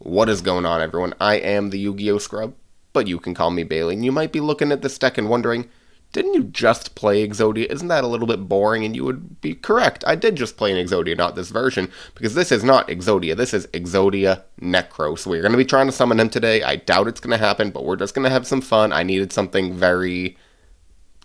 What is going on, everyone? I am the Yu-Gi-Oh! Scrub, but you can call me Bailey. And you might be looking at this deck and wondering, didn't you just play Exodia? Isn't that a little bit boring? And you would be correct. I did just play an Exodia, not this version, because this is not Exodia. This is Exodia Necross. We're going to be trying to summon him today. I doubt it's going to happen, but we're just going to have some fun. I needed something very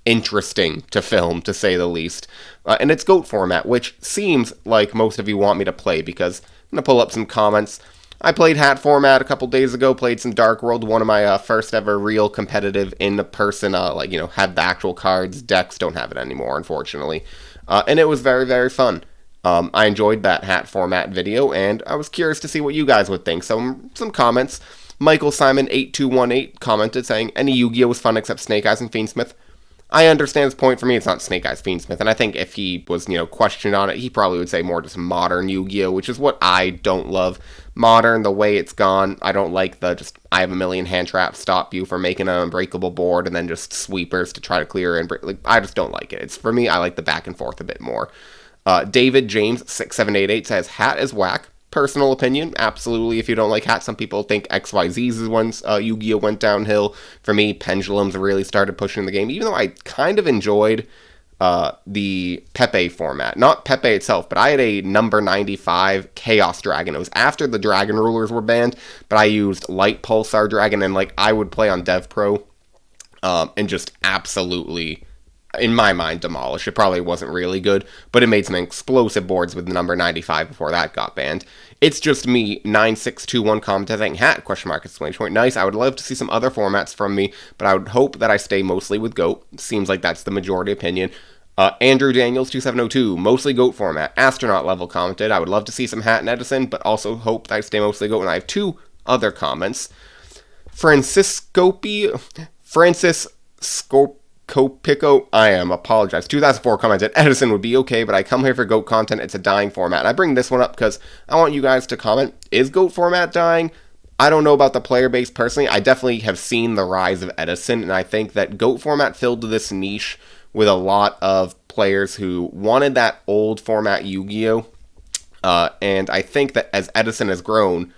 interesting to film, to say the least. And it's GOAT format, which seems like most of you want me to play, because I'm going to pull up some comments. I played hat format a couple days ago, played some Dark World, one of my first ever real competitive in-person, had the actual cards. Decks don't have it anymore, unfortunately. And it was very, very fun. I enjoyed that hat format video, and I was curious to see what you guys would think. So, some comments. Michael Simon 8218 commented saying, any Yu-Gi-Oh! Was fun except Snake Eyes and Fiendsmith. I understand his point. For me, it's not Snake Eyes Fiendsmith, and I think if he was, questioned on it, he probably would say more just modern Yu-Gi-Oh!, which is what I don't love. Modern, the way it's gone, I don't like I have a million hand traps stop you from making an unbreakable board, and then just sweepers to try to clear and break. I just don't like it. For me, I like the back and forth a bit more. David James 6788 says, hat is whack. Personal opinion, absolutely. If you don't like hats, some people think XYZ's is once Yu-Gi-Oh! Went downhill. For me, pendulums really started pushing the game, even though I kind of enjoyed the Pepe format. Not Pepe itself, but I had a number 95 Chaos Dragon. It was after the Dragon Rulers were banned, but I used Light Pulsar Dragon, and I would play on Dev Pro and just absolutely, in my mind, demolish. It probably wasn't really good, but it made some explosive boards with the number 95 before that got banned. It's just me, 9621 commenting, hat, question mark, exclamation point. Nice, I would love to see some other formats from me, but I would hope that I stay mostly with GOAT. Seems like that's the majority opinion. Andrew Daniels 2702, mostly GOAT format. Astronaut level commented, I would love to see some hat and Edison, but also hope that I stay mostly GOAT. And I have two other comments. Francis Copico, apologize. 2004 commented, Edison would be okay, but I come here for GOAT content. It's a dying format. And I bring this one up because I want you guys to comment, is GOAT format dying? I don't know about the player base personally. I definitely have seen the rise of Edison, and I think that GOAT format filled this niche with a lot of players who wanted that old format Yu-Gi-Oh! And I think that as Edison has grown,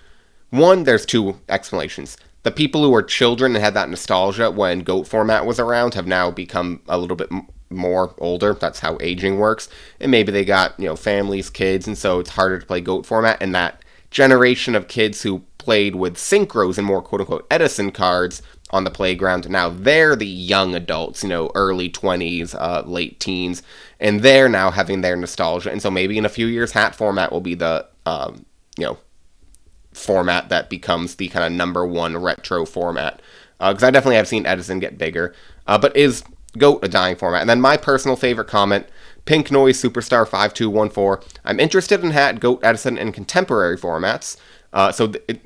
one, there's two explanations. The people who were children and had that nostalgia when GOAT format was around have now become a little bit more older. That's how aging works. And maybe they got, families, kids, and so it's harder to play GOAT format. And that generation of kids who played with synchros and more quote-unquote Edison cards on the playground, now they're the young adults, early 20s, late teens, and they're now having their nostalgia. And so maybe in a few years, hat format will be the, format that becomes the kind of number one retro format, because I definitely have seen Edison get bigger, but is GOAT a dying format? And then my personal favorite comment, Pink Noise Superstar 5214, I'm interested in hat, GOAT, Edison, and contemporary formats.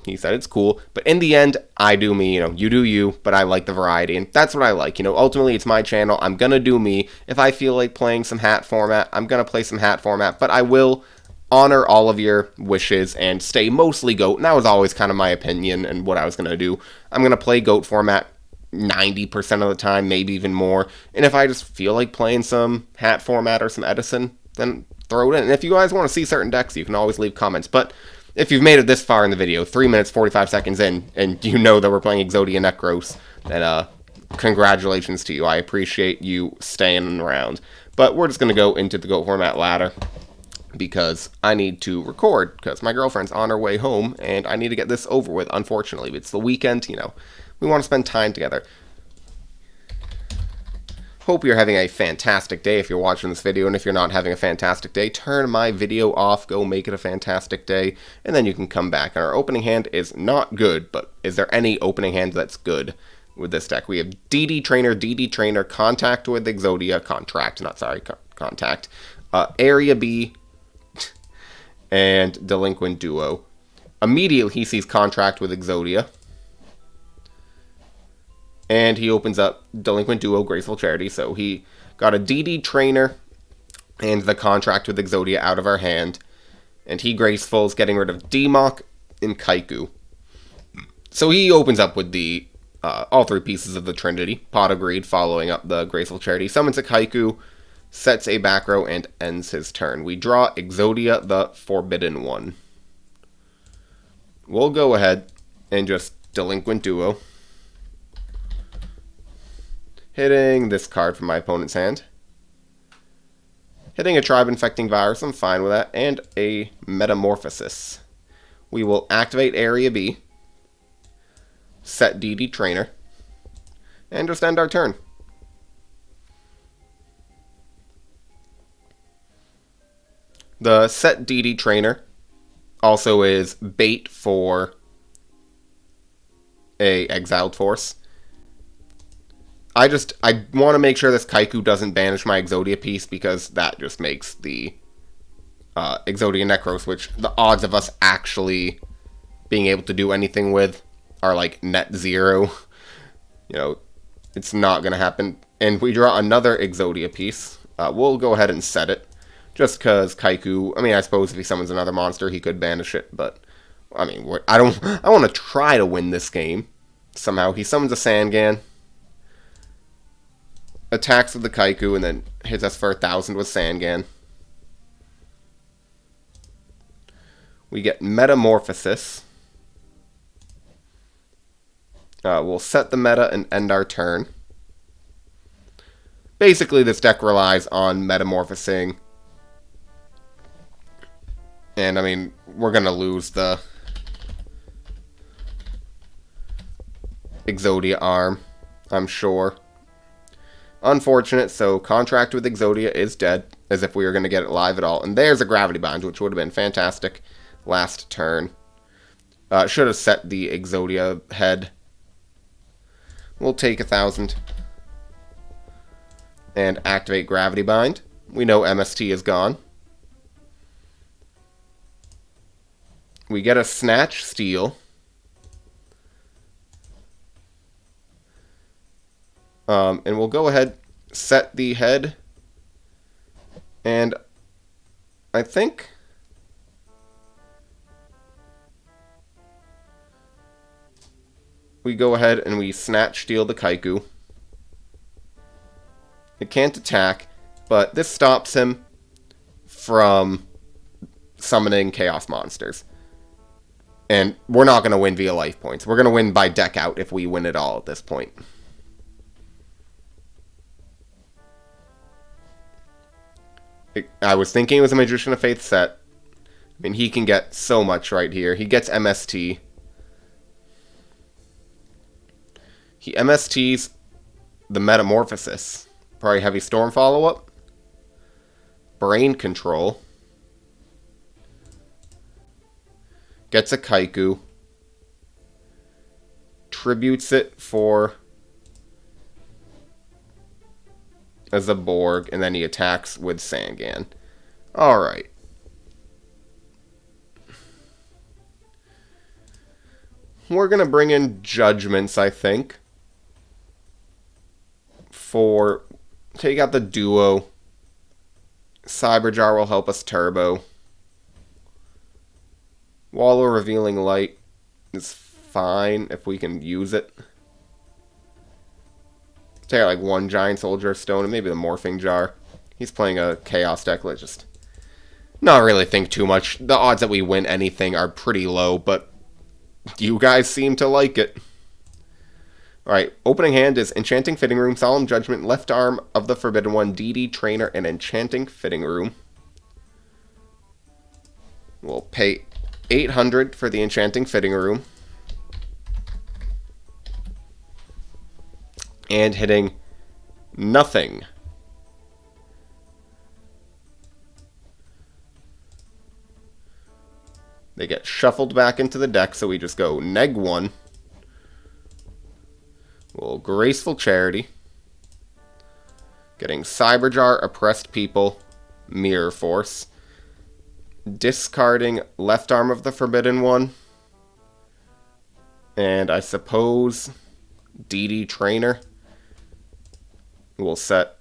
He said it's cool, but in the end, I do me, you do you, but I like the variety, and that's what I like. Ultimately, it's my channel, I'm gonna do me. If I feel like playing some hat format, I'm gonna play some hat format, but I will honor all of your wishes and stay mostly GOAT, and that was always kind of my opinion and what I was going to do. I'm going to play GOAT format 90% of the time, maybe even more, and if I just feel like playing some hat format or some Edison, then throw it in. And if you guys want to see certain decks, you can always leave comments, but if you've made it this far in the video, 3 minutes, 45 seconds in, and you know that we're playing Exodia Necross, then congratulations to you. I appreciate you staying around. But we're just going to go into the GOAT format ladder, because I need to record, because my girlfriend's on her way home, and I need to get this over with, unfortunately. It's the weekend, we want to spend time together. Hope you're having a fantastic day if you're watching this video, and if you're not having a fantastic day, turn my video off, go make it a fantastic day, and then you can come back. And our opening hand is not good, but is there any opening hand that's good with this deck? We have DD Trainer, Contact with Exodia, Contact, Area B, and Delinquent Duo. Immediately he sees Contract with Exodia, and he opens up Delinquent Duo, Graceful Charity. So he got a DD Trainer and the Contract with Exodia out of our hand, and he Graceful's getting rid of Demok and Kaiku. So he opens up with the all three pieces of the Trinity. Pot of Greed following up the Graceful Charity, summons a Kaiku, sets a back row, and ends his turn. We draw Exodia the Forbidden One. we'll go ahead and just Delinquent Duo. Hitting this card from my opponent's hand. Hitting a Tribe Infecting Virus, I'm fine with that. And a Metamorphosis. We will activate Area B. Set DD Trainer. And just end our turn. The Set DD Trainer also is bait for a Exiled Force. I want to make sure this Kaiku doesn't banish my Exodia piece, because that just makes the Exodia Necross, which the odds of us actually being able to do anything with are like net zero. You know, it's not going to happen. And we draw another Exodia piece. We'll go ahead and set it. Just because Kaiku, I mean, I suppose if he summons another monster, he could banish it. But, I mean, I want to try to win this game. Somehow, he summons a Sangan. Attacks with the Kaiku, and then hits us for 1,000 with Sangan. We get Metamorphosis. We'll set the meta and end our turn. Basically, this deck relies on metamorphosing. And, I mean, we're going to lose the Exodia arm, I'm sure. Unfortunate, so Contract with Exodia is dead, as if we were going to get it live at all. And there's a Gravity Bind, which would have been fantastic last turn. Should have set the Exodia head. We'll take 1,000 and activate Gravity Bind. We know MST is gone. We get a Snatch Steal. And we'll go ahead, set the head, and I think we go ahead and we Snatch Steal the Kaiku. It can't attack, but this stops him from summoning Chaos Monsters. And we're not going to win via life points. We're going to win by deck out if we win it all at this point. I was thinking it was a Magician of Faith set. I mean, he can get so much right here. He gets MST. He MSTs the Metamorphosis. Probably Heavy Storm follow-up. Brain Control. Gets a Kaiku. Tributes it for as a Borg, and then he attacks with Sangan. Alright. We're going to bring in Judgments, I think. For take out the duo. Cyberjar will help us turbo. Wall of Revealing Light is fine if we can use it. Take out like one Giant Soldier of Stone and maybe the Morphing Jar. He's playing a Chaos deck. Let's just not really think too much. The odds that we win anything are pretty low, but you guys seem to like it. Alright, opening hand is Enchanting Fitting Room, Solemn Judgment, Left Arm of the Forbidden One, DD Trainer, and Enchanting Fitting Room. We'll pay 800 for the Enchanting Fitting Room. And hitting nothing. They get shuffled back into the deck, so we just go -1. We'll Graceful Charity. Getting Cyberjar, Oppressed People, Mirror Force. Discarding Left Arm of the Forbidden One. And I suppose DD Trainer. We'll set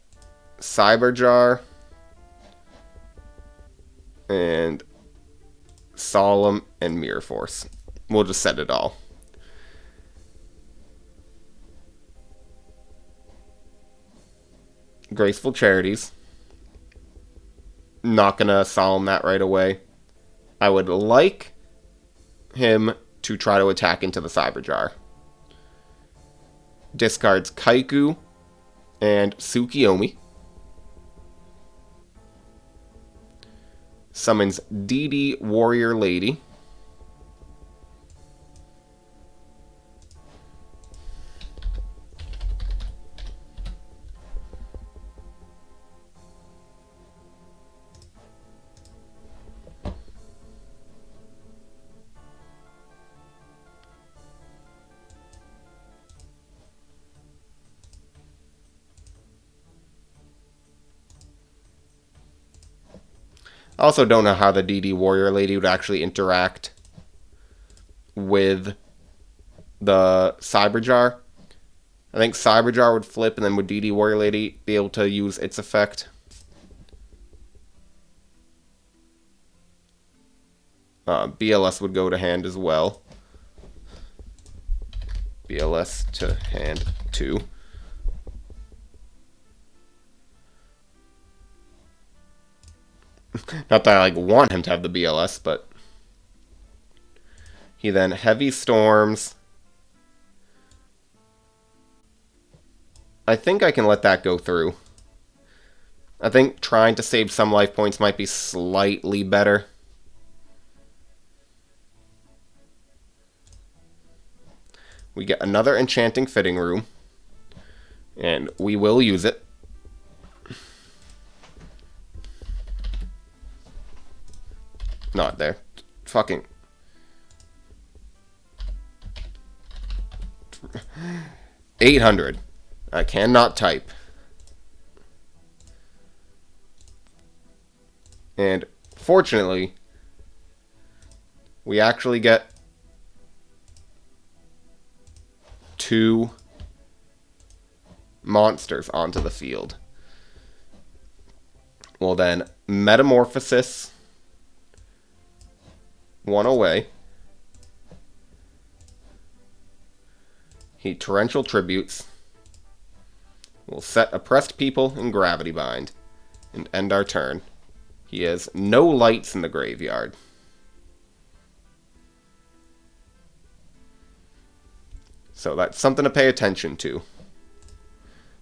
Cyberjar and Solemn and Mirror Force. We'll just set it all. Graceful Charities. Not gonna Solemn that right away. I would like him to try to attack into the Cyberjar. Discards Kaiku and Tsukiyomi. Summons DD Warrior Lady. I also don't know how the DD Warrior Lady would actually interact with the Cyberjar. I think Cyberjar would flip, and then would DD Warrior Lady be able to use its effect? BLS would go to hand as well. BLS to hand 2. Not that I want him to have the BLS, but he then Heavy Storms. I think I can let that go through. I think trying to save some life points might be slightly better. We get another Enchanting Fitting Room, and we will use it. Not there. Fucking 800. I cannot type. And fortunately, we actually get 2 monsters onto the field. Well then, Metamorphosis 1 away. He Torrential Tributes. We'll set Oppressed People in Gravity Bind and end our turn. He has no lights in the graveyard. So that's something to pay attention to.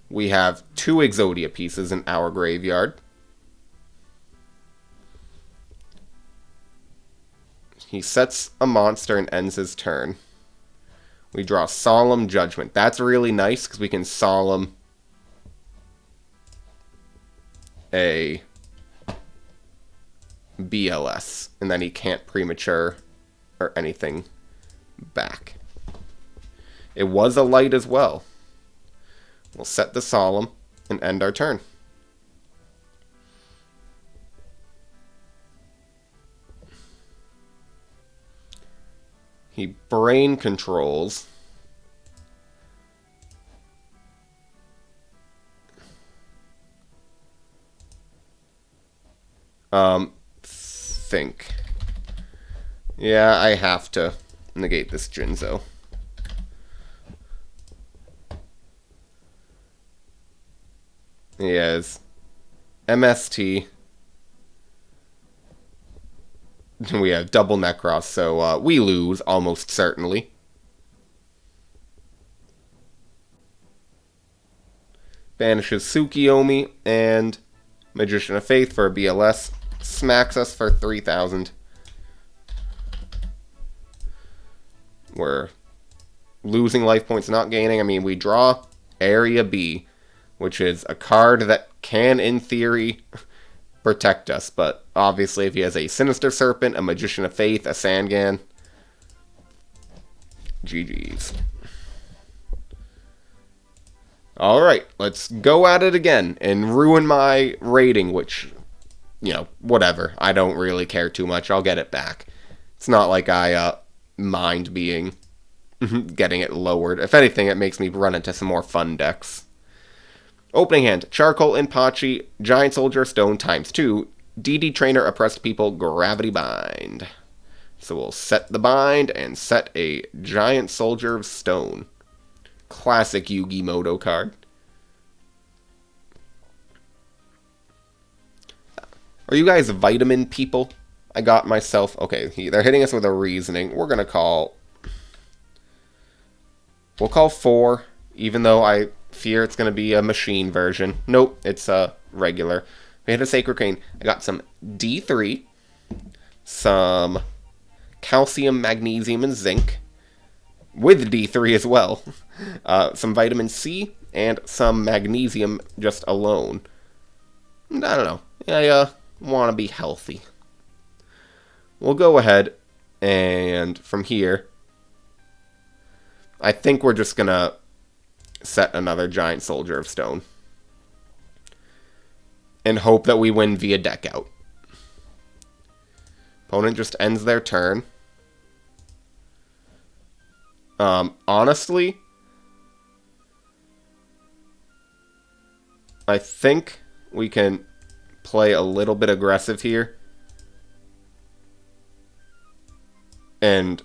We have 2 Exodia pieces in our graveyard. He sets a monster and ends his turn. We draw Solemn Judgment. That's really nice because we can Solemn a BLS. And then he can't premature or anything back. It was a light as well. We'll set the Solemn and end our turn. He Brain Controls. Think. Yeah, I have to negate this Jinzo. He has MST. We have double Necross, so we lose almost certainly. Banishes Tsukiyomi and Magician of Faith for a BLS. Smacks us for 3,000. We're losing life points, not gaining. I mean, we draw Area B, which is a card that can, in theory, protect us. But obviously, if he has a Sinister Serpent, a Magician of Faith, a Sangan, GG's. Alright, let's go at it again and ruin my rating, which, you know, whatever. I don't really care too much. I'll get it back. It's not like I mind being getting it lowered. If anything, it makes me run into some more fun decks. Opening hand, Charcoal Inpachi, Giant Soldier of Stone ×2, DD Trainer Oppressed People, Gravity Bind. So we'll set the bind and set a Giant Soldier of Stone. Classic Yugi card. Are you guys vitamin people? I got myself... Okay, they're hitting us with a reasoning. We're going to call We'll call 4, even though I fear it's going to be a machine version. Nope, it's a regular. We hit a Sacred Crane. I got some D3, some calcium, magnesium, and zinc, with D3 as well. Some vitamin C, and some magnesium just alone. I don't know. I want to be healthy. We'll go ahead, and from here, I think we're just going to set another Giant Soldier of Stone. And hope that we win via deck out. Opponent just ends their turn. Honestly, I think we can play a little bit aggressive here. And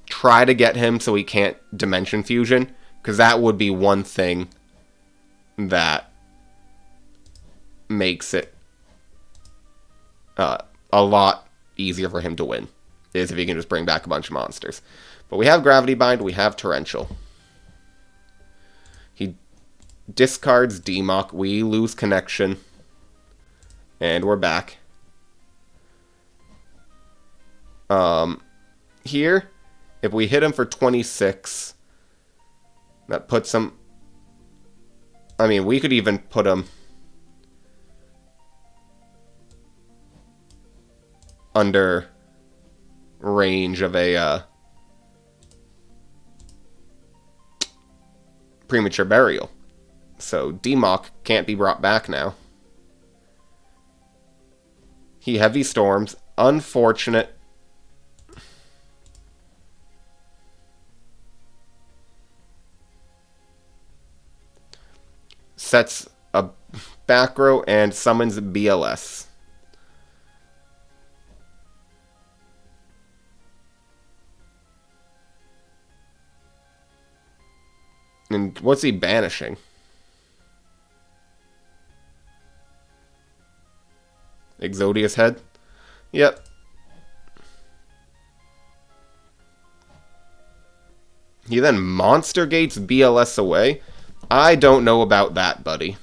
try to get him so he can't Dimension Fusion. Because that would be one thing that makes it a lot easier for him to win. Is if he can just bring back a bunch of monsters. But we have Gravity Bind, we have Torrential. He discards Demock, we lose connection. And we're back. Here, if we hit him for 26, that puts him... I mean, we could even put him under range of a Premature Burial. So Demock can't be brought back now. He Heavy Storms. Unfortunate. Sets a back row and summons BLS. And what's he banishing? Exodia's head? Yep. He then Monster Gates BLS away? I don't know about that, buddy.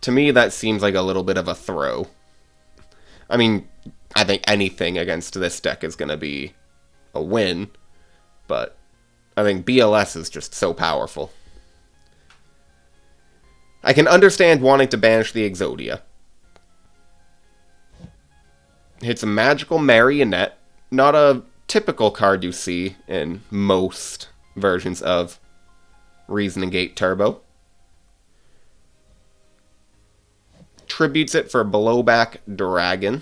To me, that seems like a little bit of a throw. I mean, I think anything against this deck is going to be a win. But I think BLS is just so powerful. I can understand wanting to banish the Exodia. Hits a Magical Marionette. Not a typical card you see in most versions of Reasoning Gate Turbo. Tributes it for Blowback Dragon.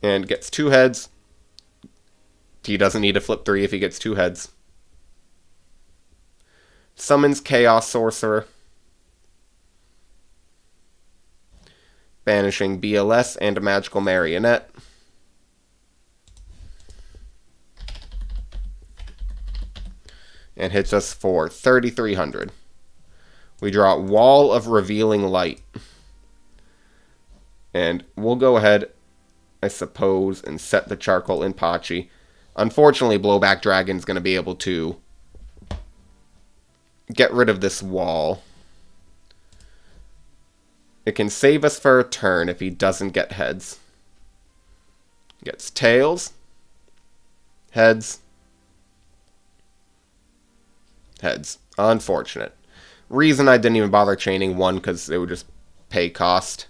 And gets 2 heads. He doesn't need to flip 3 if he gets 2 heads. Summons Chaos Sorcerer. Banishing BLS and a Magical Marionette. And hits us for 3,300. We draw Wall of Revealing Light. And we'll go ahead, I suppose, and set the Charcoal Inpachi. Unfortunately, Blowback Dragon's going to be able to get rid of this wall. It can save us for a turn if he doesn't get heads. Gets tails, heads, heads. Unfortunate. Reason I didn't even bother chaining 1 because it would just pay cost.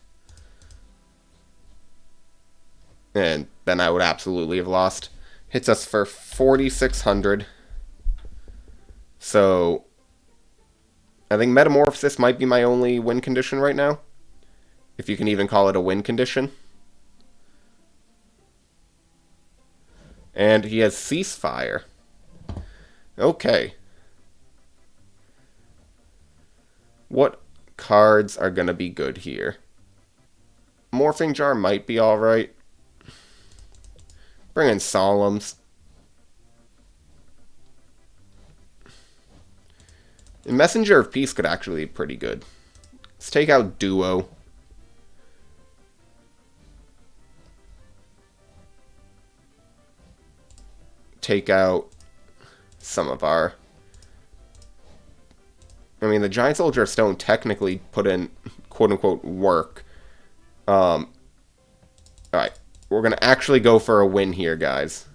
And then I would absolutely have lost. Hits us for 4,600. So I think Metamorphosis might be my only win condition right now. If you can even call it a win condition. And he has Ceasefire. Okay. What cards are going to be good here? Morphing Jar might be alright. Bring in Solemns. And Messenger of Peace could actually be pretty good. Let's take out Duo. Take out some of our... I mean, the Giant Soldier of Stone technically put in quote-unquote work. Alright. We're going to actually go for a win here, guys.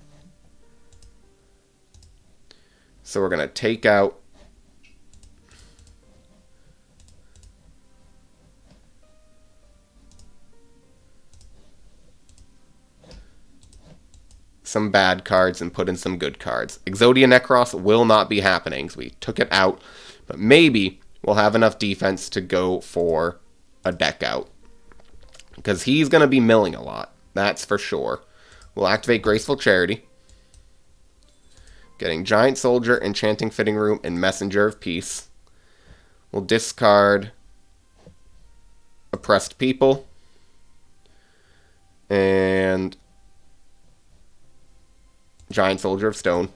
So we're going to take out... some bad cards and put in some good cards. Exodia Necross will not be happening, so we took it out. But maybe we'll have enough defense to go for a deck out. Because he's going to be milling a lot. That's for sure. We'll activate Graceful Charity. Getting Giant Soldier, Enchanting Fitting Room, and Messenger of Peace. We'll discard Oppressed People. And Giant Soldier of Stone.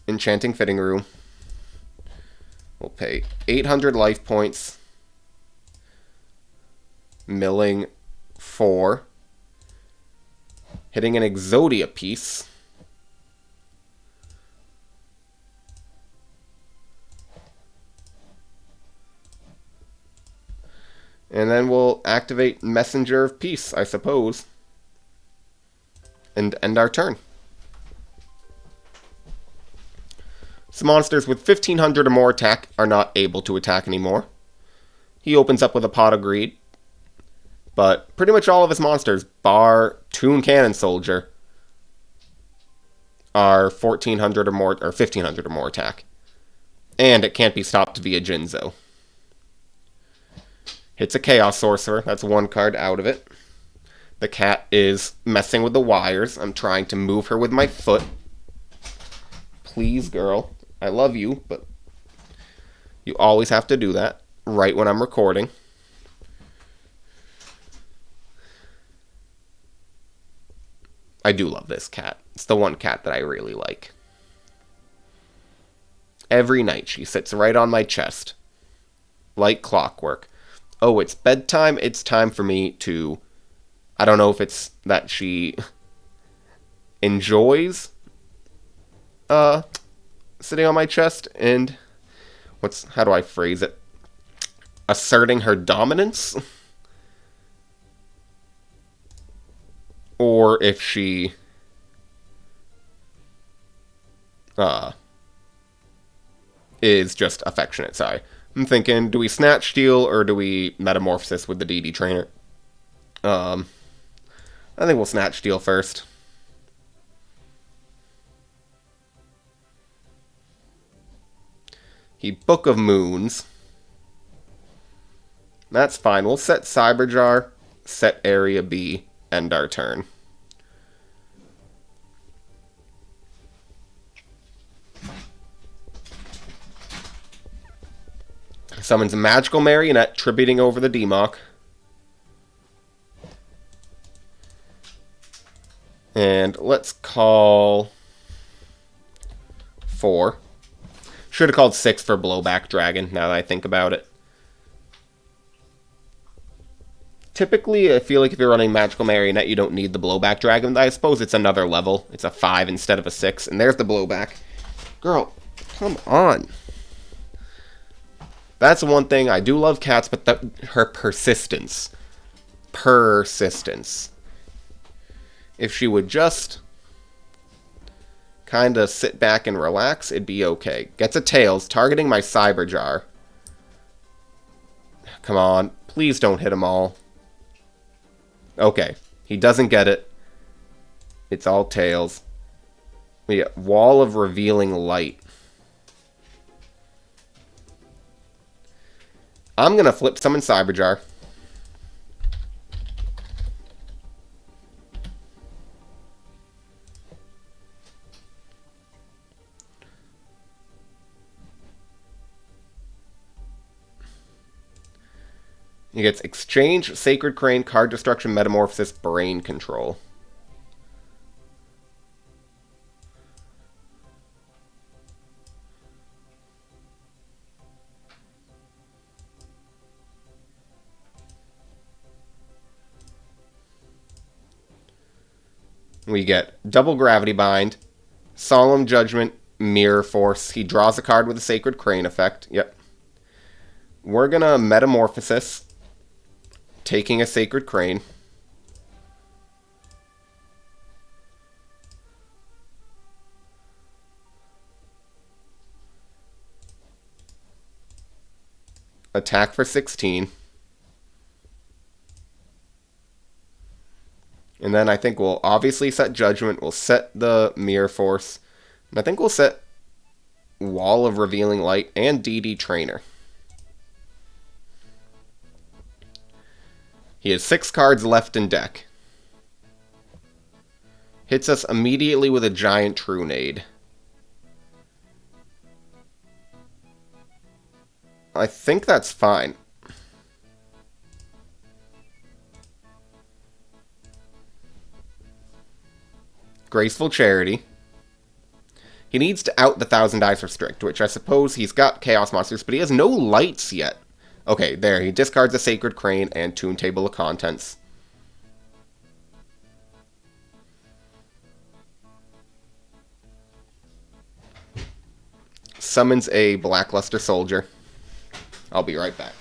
Enchanting Fitting Room. We'll pay 800 life points. Milling 4. Hitting an Exodia piece. And then we'll activate Messenger of Peace, I suppose. And end our turn. Some monsters with 1500 or more attack are not able to attack anymore. He opens up with a Pot of Greed. But pretty much all of his monsters, bar Toon Cannon Soldier, are 1400 or more, or 1500 or more attack. And it can't be stopped via Jinzo. Hits a Chaos Sorcerer. That's one card out of it. The cat is messing with the wires. I'm trying to move her with my foot. Please, girl. I love you, but you always have to do that right when I'm recording. I do love this cat. It's the one cat that I really like. Every night she sits right on my chest. Like clockwork. Oh, it's bedtime. It's time for me to... I don't know if it's that she enjoys sitting on my chest and... how do I phrase it? Asserting her dominance? Or if she is just affectionate. Sorry. I'm thinking, do we Snatch Steal or do we Metamorphosis with the DD Trainer? I think we'll Snatch Steal first. He Book of Moons. That's fine. We'll set Cyberjar, set Area B, end our turn. Summons a Magical Marionette, tributing over the Demock. And let's call 4. Should have called 6 for Blowback Dragon, now that I think about it. Typically, I feel like if you're running Magical Marionette, you don't need the Blowback Dragon. I suppose it's another level. It's a 5 instead of a 6. And there's the Blowback. Girl, come on. That's one thing. I do love cats, but her persistence. Persistence. If she would just kind of sit back and relax, it'd be okay. Gets a Tails, targeting my Cyberjar. Come on. Please don't hit them all. Okay. He doesn't get it. It's all Tails. We get Wall of Revealing Light. I'm going to flip summon Cyberjar. He gets Exchange, Sacred Crane, Card Destruction, Metamorphosis, Brain Control. We get Double Gravity Bind, Solemn Judgment, Mirror Force. He draws a card with a Sacred Crane effect. Yep. We're gonna Metamorphosis, taking a Sacred Crane. Attack for 16. And then I think we'll obviously set Judgment. We'll set the Mirror Force. And I think we'll set Wall of Revealing Light and DD Trainer. He has 6 cards left in deck. Hits us immediately with a Giant Trunade. I think that's fine. Graceful Charity. He needs to out the Thousand Eyes Restrict, which I suppose he's got Chaos Monsters, but he has no lights yet. Okay, there. He discards a Sacred Crane and Toon Table of Contents. Summons a Blackluster Soldier. I'll be right back.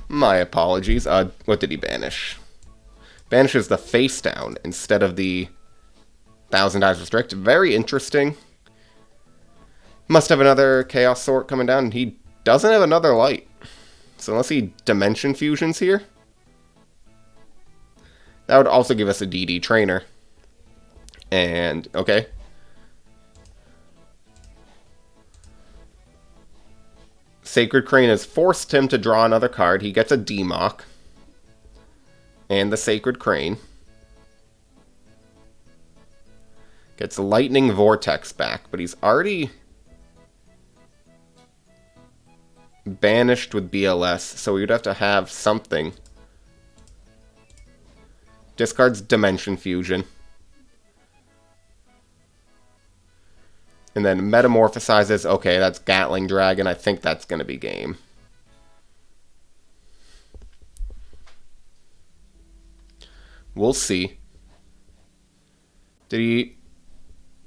My apologies. What did he banish? Banishes the Face Down instead of the Thousand Eyes Restrict. Very interesting. Must have another Chaos Sort coming down. He doesn't have another light. So unless he Dimension Fusions here. That would also give us a DD Trainer. And, okay. Sacred Crane has forced him to draw another card. He gets a Demock. And the Sacred Crane. Gets Lightning Vortex back, but he's already banished with BLS, so we would have to have something. Discards Dimension Fusion. And then metamorphosizes. Okay, that's Gatling Dragon. I think that's going to be game. We'll see. Did he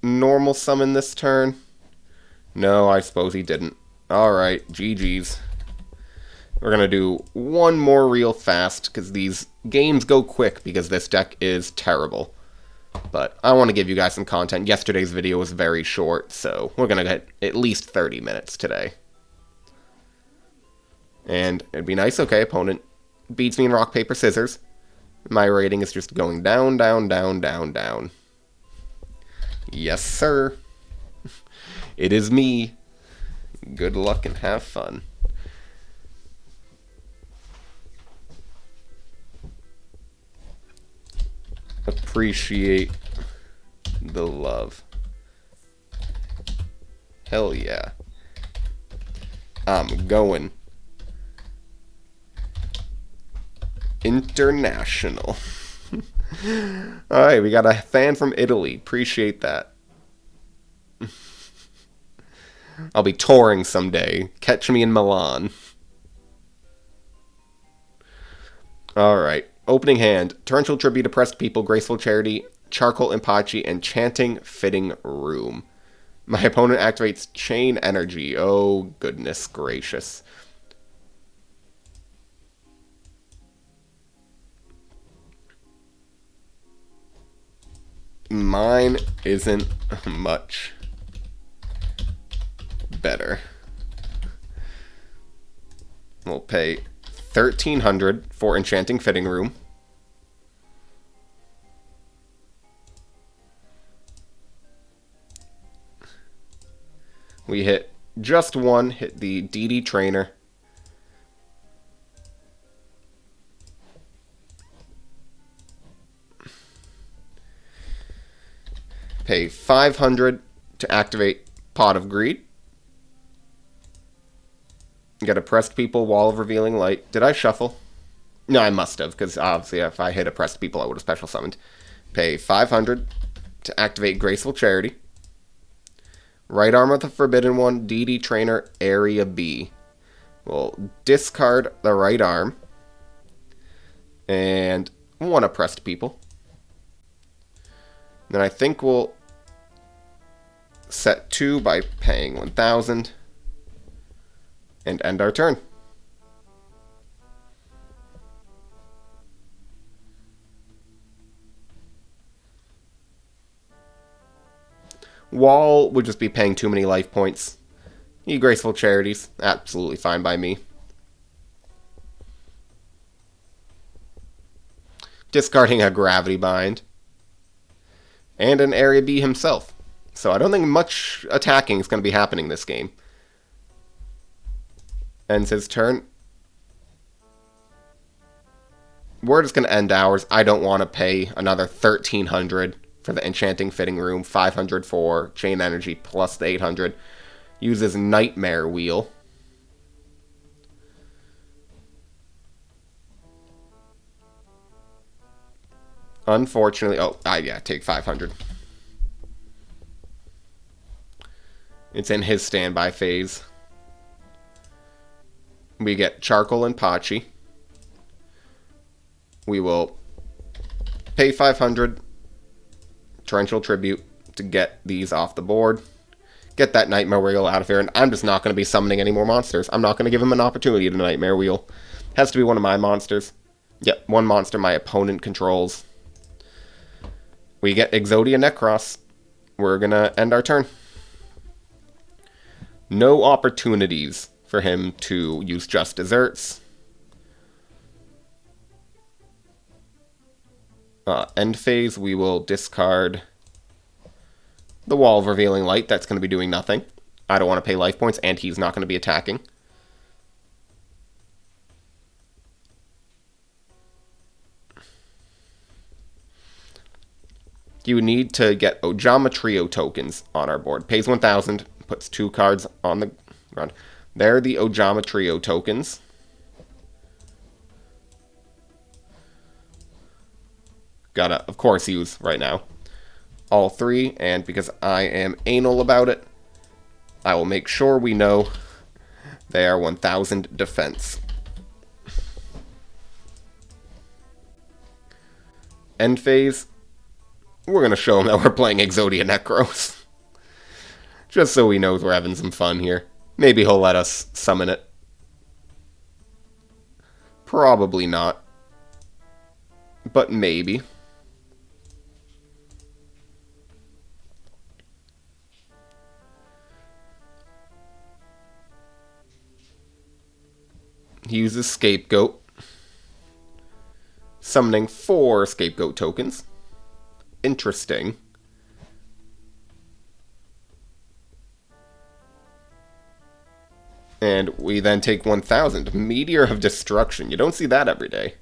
normal summon this turn? No, I suppose he didn't. Alright, GG's. We're going to do one more real fast, because these games go quick, because this deck is terrible. But I want to give you guys some content. Yesterday's video was very short, so we're going to get at least 30 minutes today. And it'd be nice, okay, opponent beats me in rock, paper, scissors. My rating is just going down, down, down, down, down. Yes, sir. It is me. Good luck and have fun. Appreciate the love. Hell yeah. I'm going international. Alright, we got a fan from Italy. Appreciate that. I'll be touring someday. Catch me in Milan. Alright. Opening hand. Torrential Tribute, Oppressed People, Graceful Charity, Charcoal Impachi, and Chanting Fitting Room. My opponent activates Chain Energy. Oh, goodness gracious. Mine isn't much better. We'll pay $1,300 for Enchanting Fitting Room. We hit just one, hit the DD Trainer. Pay $500 to activate Pot of Greed. Get Oppressed People, Wall of Revealing Light. Did I shuffle? No, I must have, because obviously if I hit Oppressed People, I would have special summoned. Pay $500 to activate Graceful Charity. Right arm of the Forbidden One, DD Trainer, Area B. We'll discard the right arm. And one Oppressed People. Then I think we'll set 2 by paying 1,000. And end our turn. Wall would just be paying too many life points. You Graceful Charities, absolutely fine by me. Discarding a Gravity Bind. And an Area B himself. So I don't think much attacking is going to be happening this game. Ends his turn. We're just going to end ours. I don't want to pay another 1,300 for the Enchanting Fitting Room, 500 for Chain Energy plus the 800. Uses Nightmare Wheel. Unfortunately, yeah, take 500. It's in his standby phase. We get Charcoal and Pachi. We will pay 500 Torrential Tribute to get these off the board. Get that Nightmare Wheel out of here, and I'm just not going to be summoning any more monsters. I'm not going to give him an opportunity to Nightmare Wheel. Has to be one of my monsters. Yep, one monster my opponent controls. We get Exodia Necross. We're going to end our turn. No opportunities for him to use Just Desserts. End phase, we will discard the Wall of Revealing Light. That's going to be doing nothing. I don't want to pay life points, and he's not going to be attacking. You need to get Ojama Trio tokens on our board. Pays 1,000, puts 2 cards on the ground. They're the Ojama Trio tokens. Gotta, of course, use right now all 3, and because I am anal about it, I will make sure we know they are 1,000 defense. End phase, we're going to show him that we're playing Exodia Necross. Just so he knows we're having some fun here. Maybe he'll let us summon it. Probably not. But maybe. He uses Scapegoat, summoning 4 Scapegoat tokens. Interesting. And we then take 1,000. Meteor of Destruction. You don't see that every day.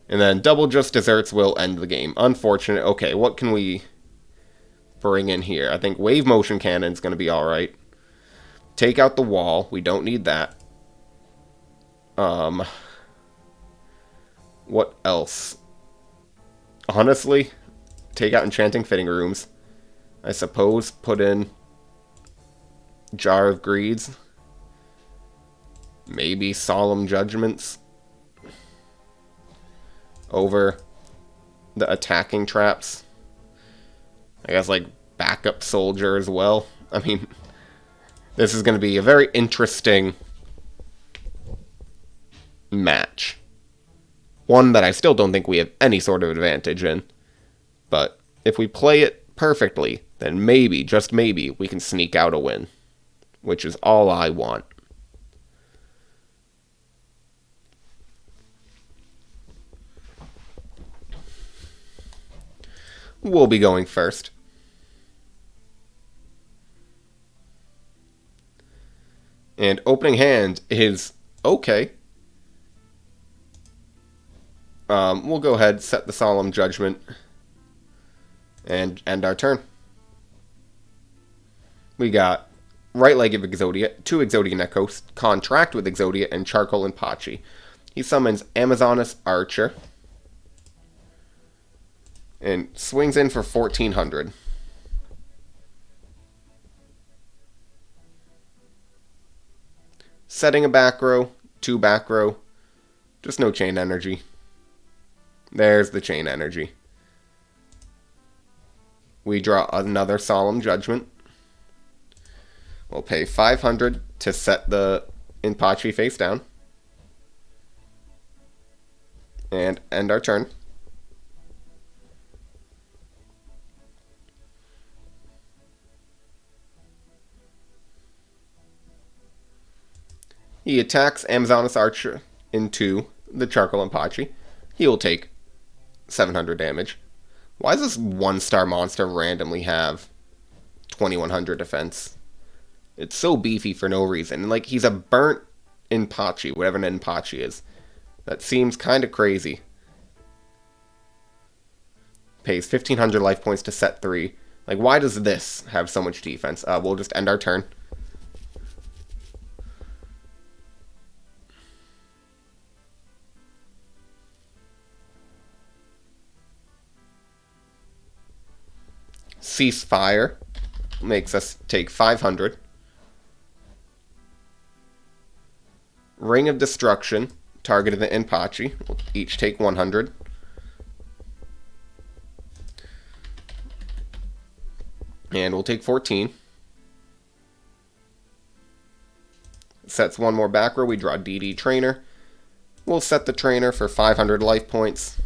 And then double Just Desserts will end the game. Unfortunate. Okay, what can we bring in here? I think Wave Motion Cannon's going to be alright. Take out the Wall. We don't need that. What else? Honestly, take out Enchanting Fitting Rooms. I suppose put in Jar of Greeds. Maybe Solemn Judgments over the attacking traps. I guess like backup soldier as well. I mean, this is going to be a very interesting match. One that I still don't think we have any sort of advantage in. But if we play it perfectly, then maybe, just maybe, we can sneak out a win. Which is all I want. We'll be going first. And opening hand is okay. We'll go ahead, set the Solemn Judgment, and end our turn. We got Right Leg of Exodia, 2 Exodia Necross, Contract with Exodia, and Charcoal and Pachi. He summons Amazoness Archer and swings in for 1400. Setting a back row, 2 back row, just no chain energy. There's the chain energy. We draw another Solemn Judgment. We'll pay 500 to set the Inpachi face down. And end our turn. He attacks Amazoness Archer into the Charcoal Inpachi. He will take 700 damage. Why does this 1-star monster randomly have 2100 defense? It's so beefy for no reason. And like, he's a burnt Inpachi, whatever an Inpachi is. That seems kind of crazy. Pays 1500 life points to set 3. Like, why does this have so much defense? We'll just end our turn. Ceasefire makes us take 500. Ring of Destruction targeted the Inpachi. We'll each take 100. And we'll take 14. Sets one more back row. We draw DD Trainer. We'll set the Trainer for 500 life points.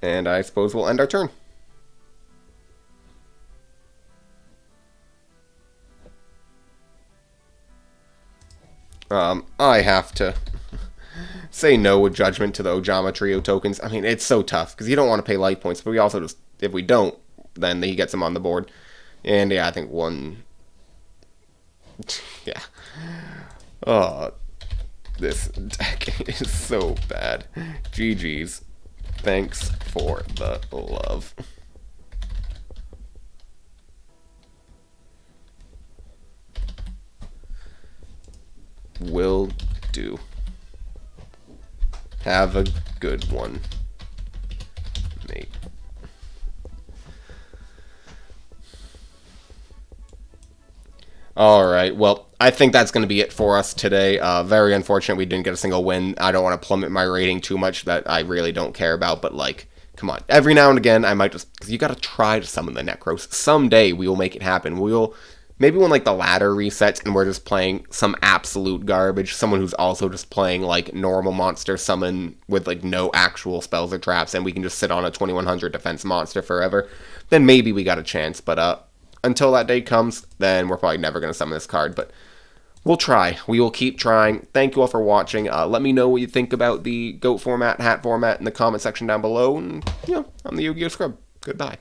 And I suppose we'll end our turn. I have to say no with Judgment to the Ojama Trio tokens. I mean, it's so tough, because you don't want to pay life points, but we also just, if we don't, then he gets them on the board. And yeah, I think one... yeah. Oh, this deck is so bad. GG's. Thanks for the love. Will do. Have a good one, mate. Alright, well, I think that's going to be it for us today. Very unfortunate we didn't get a single win. I don't want to plummet my rating too much that I really don't care about, but like, come on. Every now and again, I might just... because you got to try to summon the Necross. Someday, we will make it happen. We'll... maybe when, like, the ladder resets and we're just playing some absolute garbage, someone who's also just playing, like, normal monster summon with, like, no actual spells or traps, and we can just sit on a 2100 defense monster forever, then maybe we got a chance. But, until that day comes, then we're probably never going to summon this card. But we'll try. We will keep trying. Thank you all for watching. Let me know what you think about the goat format, hat format in the comment section down below. And, you know, I'm the YuGiOh Scrub. Goodbye.